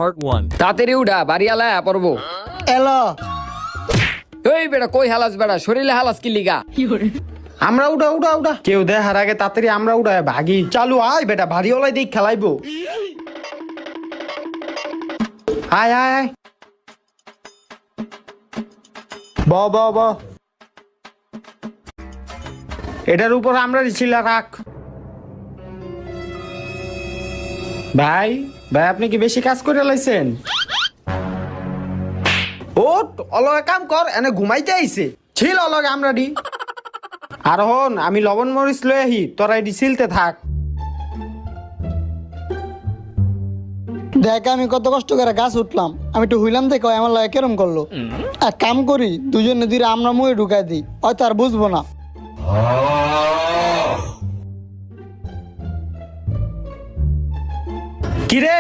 Part 1. তাড়াতাড়ি উঠা বাড়ি আলা পড়বো। এলো ওই বেটা কই হালাস বেটা শরীরে হালাস কি লিগা? আমরা উঠা উঠা উঠা কেউ দেখার আগে তাড়াতাড়ি আমরা উঠায় ভাগি চালু আয় বেটা ভারী ওলাই দিক খেলাইবো আয় আয় আয় ব ব ব এটার উপর আমরা ছিলা রাখ ভাই ভাই আপনি কি বেশি কাজ করে লাইছেন ওট অলগে কাম কর এনে ঘুমাইতে আইছে ছিল অলগে আমরা ডি আর হন আমি লবণ মরিচ লই আহি তোরা এটি সিলতে থাক দেখ আমি কত কষ্ট করে গাছ উঠলাম আমি একটু হইলাম দেখো আমার লাগে কেরম করলো এক কাম করি দুজনে দুই আমরা মুয়ে ঢুকাই দিই হয়তো আর বুঝবো না কিরে